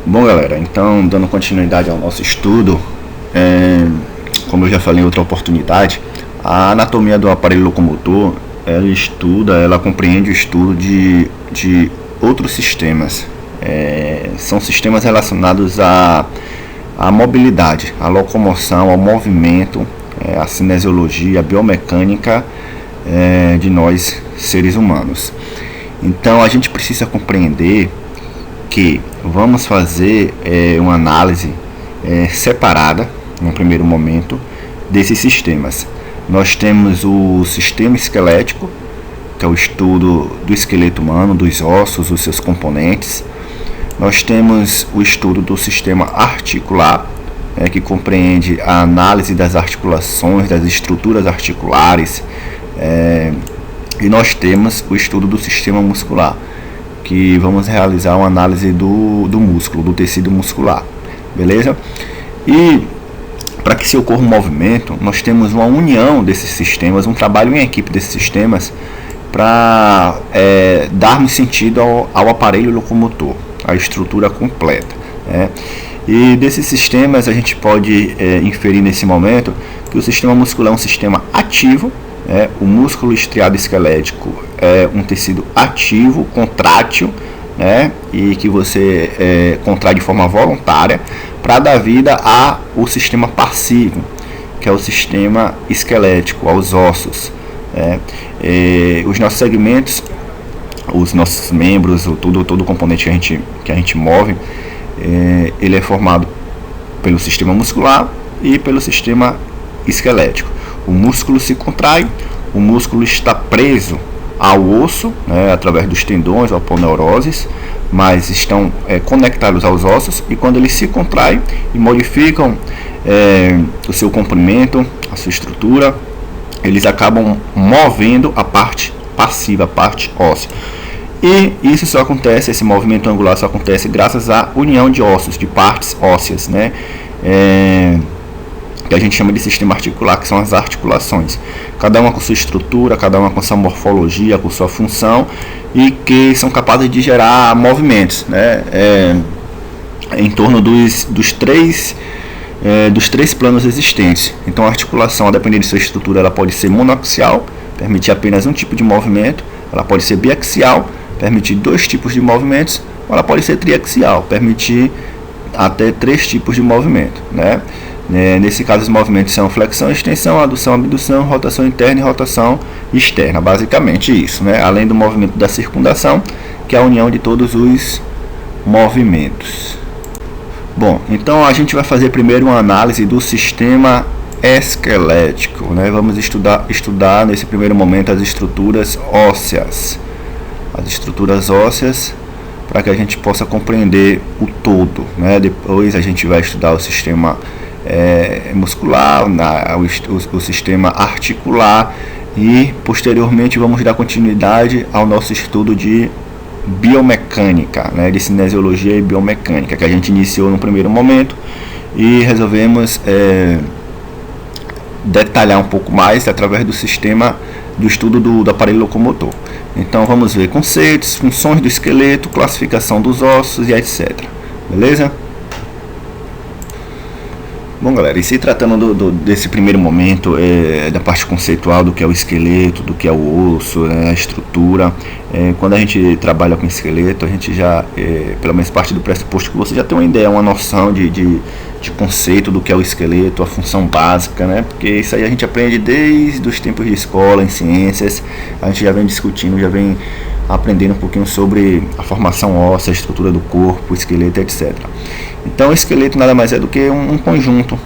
Bom, galera, então dando continuidade ao nosso estudo, como eu já falei em outra oportunidade, a anatomia do aparelho locomotor, ela compreende o estudo de outros sistemas. São sistemas relacionados à mobilidade, à locomoção, ao movimento, à cinesiologia, à biomecânica de nós, seres humanos. Então a gente precisa compreender que vamos fazer uma análise separada, no primeiro momento, desses sistemas. Nós temos o sistema esquelético, que é o estudo do esqueleto humano, dos ossos, os seus componentes. Nós temos o estudo do sistema articular, que compreende a análise das articulações, das estruturas articulares. E nós temos o estudo do sistema muscular, que vamos realizar uma análise do músculo, do tecido muscular, beleza? E para que se ocorra um movimento, nós temos uma união desses sistemas, um trabalho em equipe desses sistemas, para darmos sentido ao aparelho locomotor, à estrutura completa, né? E desses sistemas a gente pode inferir nesse momento que o sistema muscular é um sistema ativo. O músculo estriado esquelético é um tecido ativo, contrátil, e que você contrai de forma voluntária para dar vida ao sistema passivo, que é o sistema esquelético, aos ossos. Os nossos segmentos, os nossos membros, todo o componente que a gente move, ele é formado pelo sistema muscular e pelo sistema esquelético. O músculo se contrai, o músculo está preso ao osso, através dos tendões ou aponeuroses, mas estão conectados aos ossos, e quando eles se contraem e modificam o seu comprimento, a sua estrutura, eles acabam movendo a parte passiva, a parte óssea. E isso só acontece, esse movimento angular só acontece graças à união de ossos, de partes ósseas, que a gente chama de sistema articular, que são as articulações, cada uma com sua estrutura, cada uma com sua morfologia, com sua função, e que são capazes de gerar movimentos, em torno dos três planos existentes. Então a articulação, a depender de sua estrutura, ela pode ser monoaxial, permitir apenas um tipo de movimento; ela pode ser biaxial, permitir 2 tipos de movimentos; ou ela pode ser triaxial, permitir até 3 tipos de movimento, Nesse caso, os movimentos são flexão, extensão, adução, abdução, rotação interna e rotação externa, basicamente isso, além do movimento da circundação, que é a união de todos os movimentos. Bom, então a gente vai fazer primeiro uma análise do sistema esquelético, Vamos estudar nesse primeiro momento as estruturas ósseas, para que a gente possa compreender o todo, Depois a gente vai estudar o sistema muscular, o sistema articular, e posteriormente vamos dar continuidade ao nosso estudo de biomecânica, de cinesiologia e biomecânica, que a gente iniciou no primeiro momento e resolvemos detalhar um pouco mais através do estudo do aparelho locomotor. Então vamos ver conceitos, funções do esqueleto, classificação dos ossos e etc. Beleza? Bom, galera, e se tratando desse primeiro momento, da parte conceitual do que é o esqueleto, do que é o osso, a estrutura, quando a gente trabalha com esqueleto, a gente já, pelo menos parte do pressuposto que você já tem uma ideia, uma noção de conceito do que é o esqueleto, a função básica, porque isso aí a gente aprende desde os tempos de escola, em ciências. A gente já vem discutindo, já vem aprendendo um pouquinho sobre a formação óssea, a estrutura do corpo, o esqueleto, etc. Então o esqueleto nada mais é do que um conjunto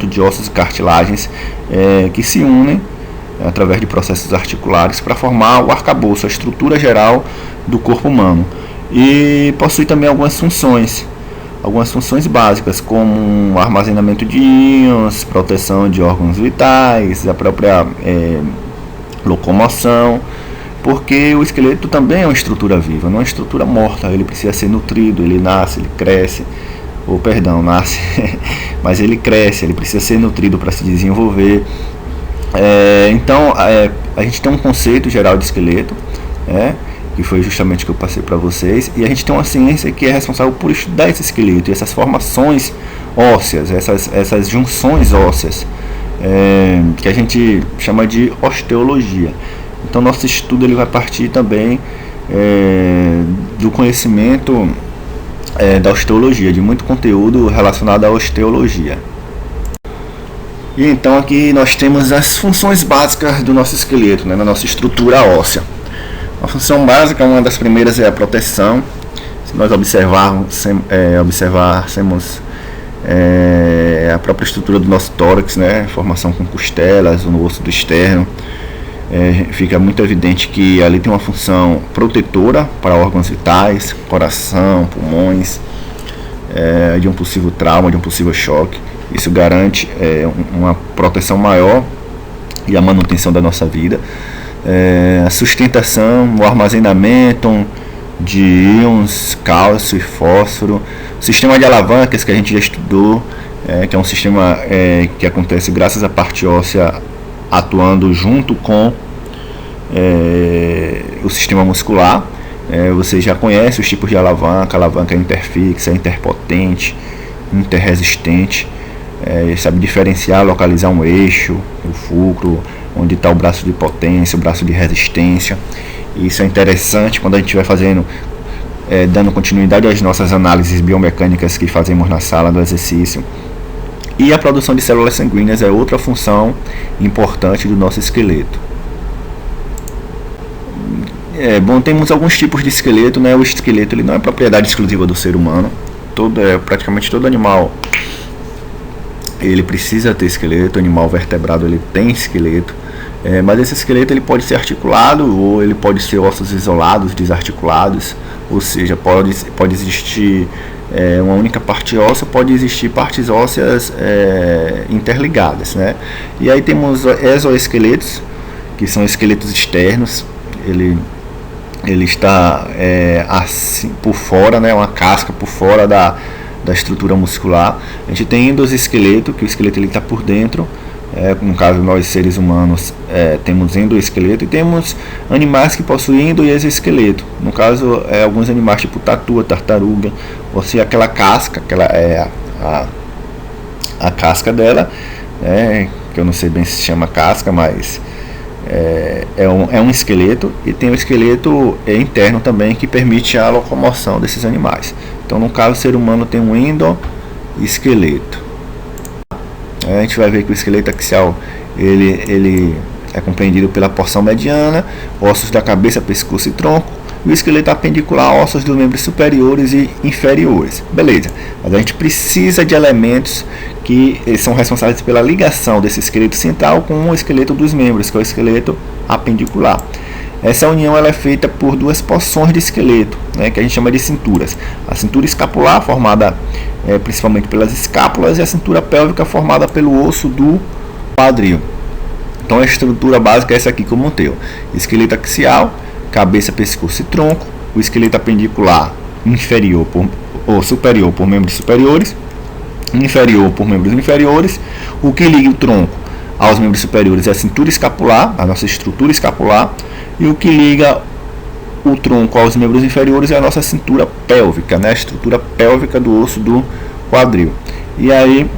de ossos e cartilagens que se unem através de processos articulares para formar o arcabouço, a estrutura geral do corpo humano. E possui também algumas funções básicas, como armazenamento de íons, proteção de órgãos vitais, a própria locomoção, porque o esqueleto também é uma estrutura viva, não é uma estrutura morta. Ele precisa ser nutrido, ele nasce, ele cresce, nasce, mas ele cresce, ele precisa ser nutrido para se desenvolver. Então a gente tem um conceito geral de esqueleto, que foi justamente o que eu passei para vocês, e a gente tem uma ciência que é responsável por estudar esse esqueleto, essas formações ósseas, essas junções ósseas, que a gente chama de osteologia. Então nosso estudo ele vai partir também do conhecimento da osteologia, de muito conteúdo relacionado à osteologia. E então aqui nós temos as funções básicas do nosso esqueleto, né, na nossa estrutura óssea. A função básica, uma das primeiras, é a proteção. Se nós observarmos a própria estrutura do nosso tórax, né, formação com costelas, no osso do externo, fica muito evidente que ali tem uma função protetora para órgãos vitais, coração, pulmões, de um possível trauma, de um possível choque. Isso garante uma proteção maior e a manutenção da nossa vida. A sustentação, o armazenamento de íons, cálcio e fósforo, o sistema de alavancas que a gente já estudou, que é um sistema que acontece graças à parte óssea atuando junto com o sistema muscular. Você já conhece os tipos de alavanca interfixa, interpotente, interresistente. Sabe diferenciar, localizar um eixo, o fulcro, onde está o braço de potência, o braço de resistência. Isso é interessante quando a gente vai fazendo, dando continuidade às nossas análises biomecânicas que fazemos na sala do exercício. E a produção de células sanguíneas é outra função importante do nosso esqueleto. Bom, temos alguns tipos de esqueleto, né? O esqueleto ele não é propriedade exclusiva do ser humano. Praticamente todo animal ele precisa ter esqueleto. O animal vertebrado ele tem esqueleto, mas esse esqueleto ele pode ser articulado ou ele pode ser ossos isolados, desarticulados, ou seja, pode existir uma única parte óssea, pode existir partes ósseas interligadas, né? E aí temos exoesqueletos, que são esqueletos externos. Ele está assim por fora, né? Uma casca por fora da estrutura muscular. A gente tem endosesqueleto, que o esqueleto está por dentro. No caso, nós seres humanos temos endoesqueleto, e temos animais que possuem endo e exoesqueleto. No caso, alguns animais tipo tatua, tartaruga, ou seja, aquela casca, a casca dela, que eu não sei bem se chama casca, mas é um esqueleto, e tem o esqueleto interno também, que permite a locomoção desses animais. Então, no caso, o ser humano tem um endoesqueleto. A gente vai ver que o esqueleto axial ele é compreendido pela porção mediana, ossos da cabeça, pescoço e tronco, e o esqueleto apendicular, ossos dos membros superiores e inferiores. Beleza, mas a gente precisa de elementos que são responsáveis pela ligação desse esqueleto central com o esqueleto dos membros, que é o esqueleto apendicular. Essa união ela é feita por duas porções de esqueleto, né, que a gente chama de cinturas. A cintura escapular, formada principalmente pelas escápulas, e a cintura pélvica, formada pelo osso do quadril. Então a estrutura básica é essa aqui que eu montei: esqueleto axial, cabeça, pescoço e tronco, o esqueleto apendicular inferior ou superior por membros superiores, inferior por membros inferiores. O que liga o tronco aos membros superiores é a cintura escapular, a nossa estrutura escapular, e o que liga o tronco aos membros inferiores é a nossa cintura pélvica, né? A estrutura pélvica do osso do quadril. E aí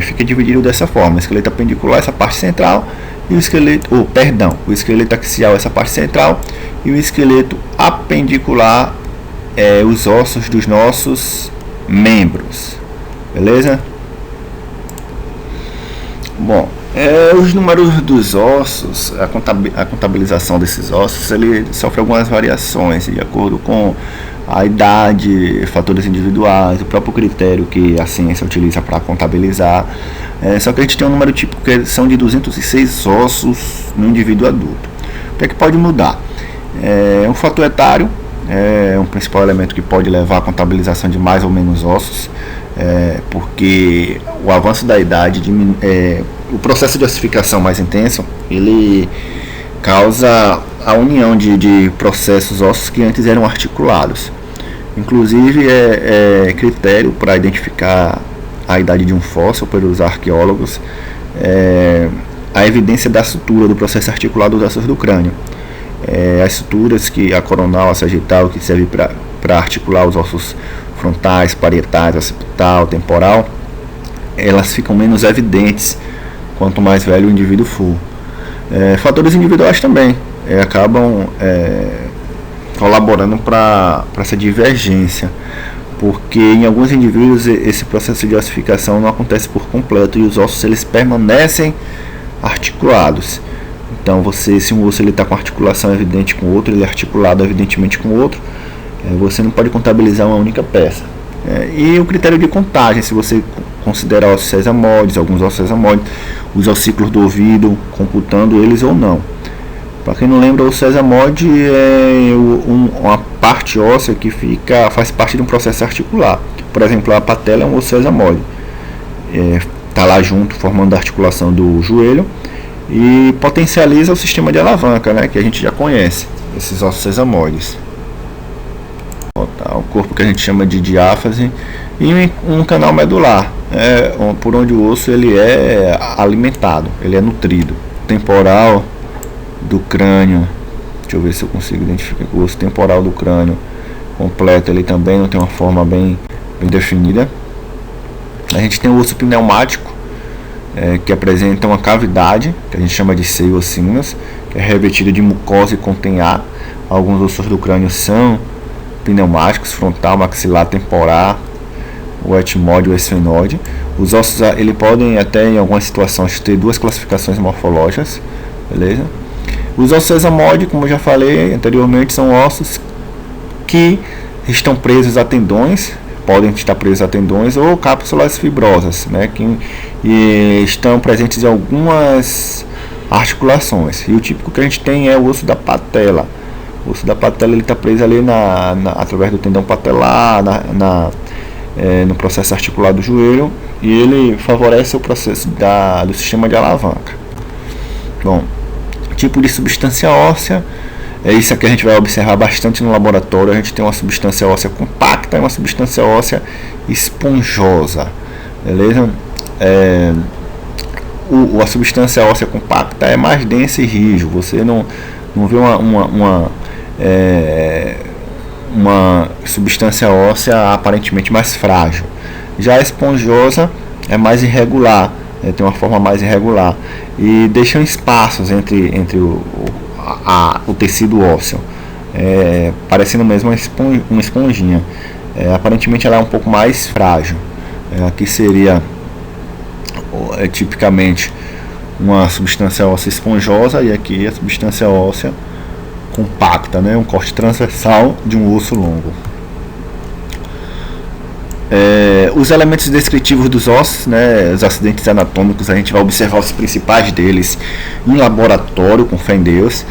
fica dividido dessa forma: o esqueleto apendicular, essa parte central, e o esqueleto axial, essa parte central, e o esqueleto apendicular, os ossos dos nossos membros. Beleza? Bom, os números dos ossos, a contabilização desses ossos, ele sofre algumas variações de acordo com a idade, fatores individuais, o próprio critério que a ciência utiliza para contabilizar. Só que a gente tem um número típico que são de 206 ossos no indivíduo adulto. O que é que pode mudar? Um fator etário é um principal elemento que pode levar à contabilização de mais ou menos ossos, porque o avanço da idade o processo de ossificação mais intenso, ele causa a união de processos ósseos que antes eram articulados. Inclusive critério para identificar a idade de um fóssil pelos arqueólogos a evidência da sutura do processo articular dos ossos do crânio. as suturas, que a coronal, a sagital, que serve para articular os ossos frontais, parietais, occipital, temporal, elas ficam menos evidentes quanto mais velho o indivíduo for. Fatores individuais também acabam colaborando para essa divergência, porque em alguns indivíduos esse processo de ossificação não acontece por completo e os ossos eles permanecem articulados. Então se um osso está com articulação evidente com o outro, ele é articulado evidentemente com o outro, você não pode contabilizar uma única peça. E o critério de contagem, se você considerar ossos sesamoides, alguns ossos sesamoides, os ossículos do ouvido, computando eles ou não. Para quem não lembra, o sesamoide é uma parte óssea que faz parte de um processo articular. Por exemplo, a patela é um osso sesamoide. Está lá junto, formando a articulação do joelho e potencializa o sistema de alavanca, né, que a gente já conhece, esses ossos sesamoides. O corpo que a gente chama de diáfase e um canal medular, por onde o osso ele é alimentado, ele é nutrido. Temporal do crânio, deixa eu ver se eu consigo identificar o osso temporal do crânio completo, ele também não tem uma forma bem definida. A gente tem o osso pneumático, que apresenta uma cavidade, que a gente chama de seio ossinas, que é revestida de mucosa e contém ar. Alguns ossos do crânio são pneumáticos, frontal, maxilar, temporal, o etmóide e o esfenóide. Os ossos ele podem até em algumas situações ter duas classificações morfológicas, beleza? Os ossos sesamoides, como eu já falei anteriormente, são ossos que estão presos a tendões, podem estar presos a tendões ou cápsulas fibrosas, né, que estão presentes em algumas articulações. E o típico que a gente tem é o osso da patela. O osso da patela está preso ali através do tendão patelar, no processo articular do joelho, e ele favorece o processo do sistema de alavanca. Bom, tipo de substância óssea, isso aqui a gente vai observar bastante no laboratório. A gente tem uma substância óssea compacta e uma substância óssea esponjosa, beleza? A substância óssea compacta é mais densa e rígida, você não vê uma substância óssea aparentemente mais frágil. Já a esponjosa é mais irregular, tem uma forma mais irregular e deixam espaços entre o tecido ósseo, parecendo mesmo uma esponjinha. Aparentemente ela é um pouco mais frágil. Aqui seria tipicamente uma substância óssea esponjosa e aqui a substância óssea compacta, né? Um corte transversal de um osso longo. Os elementos descritivos dos ossos, né, os acidentes anatômicos, a gente vai observar os principais deles em laboratório, com fé em Deus.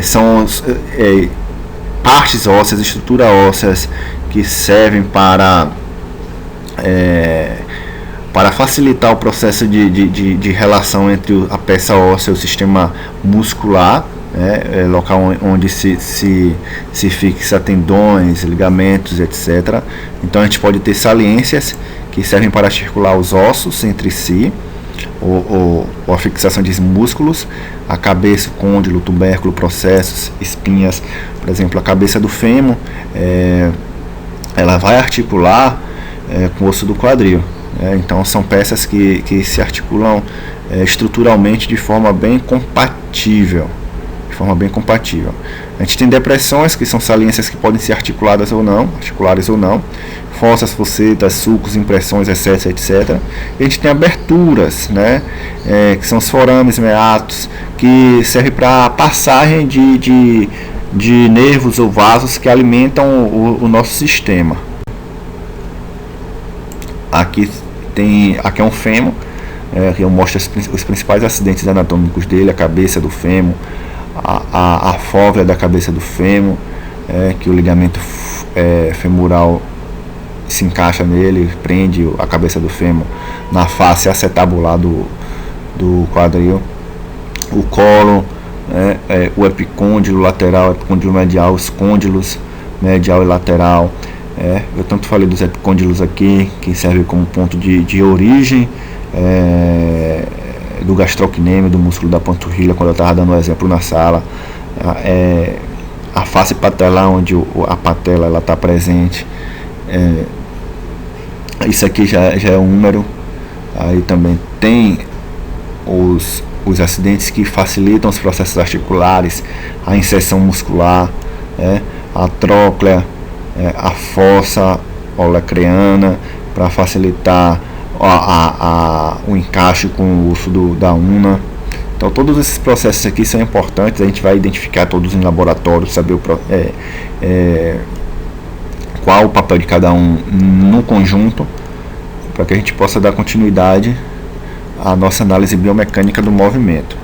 São partes ósseas, estruturas ósseas que servem para facilitar o processo de relação entre a peça óssea e o sistema muscular, local onde se fixa tendões, ligamentos, etc. Então a gente pode ter saliências que servem para articular os ossos entre si, ou a fixação de músculos, a cabeça, o côndilo, o tubérculo, processos, espinhas. Por exemplo, a cabeça do fêmur, ela vai articular com o osso do quadril. Então são peças que se articulam estruturalmente de forma bem compatível. A gente tem depressões, que são saliências que podem ser articulares ou não, fossas, fossetas, sulcos, impressões, etc. E a gente tem aberturas, né, que são os forames, meatos, que servem para passagem de nervos ou vasos que alimentam o nosso sistema. Aqui é um fêmur, que eu mostro os principais acidentes anatômicos dele, a cabeça do fêmur, a fóvea da cabeça do fêmur, que o ligamento femoral se encaixa nele, prende a cabeça do fêmur na face acetabular do quadril, o colo, o epicôndilo lateral, epicôndilo medial, os côndilos medial e lateral. Eu tanto falei dos epicôndilos aqui, que serve como ponto de origem do gastrocnêmio, do músculo da panturrilha, quando eu estava dando o exemplo na sala. a face patelar, onde a patela ela está presente. Isso aqui já é um número. Aí também tem os acidentes que facilitam os processos articulares, a inserção muscular, a tróclea, a fossa olecreana, para facilitar o encaixe com o osso da una. Então todos esses processos aqui são importantes, a gente vai identificar todos em laboratório, saber qual o papel de cada um no conjunto, para que a gente possa dar continuidade à nossa análise biomecânica do movimento.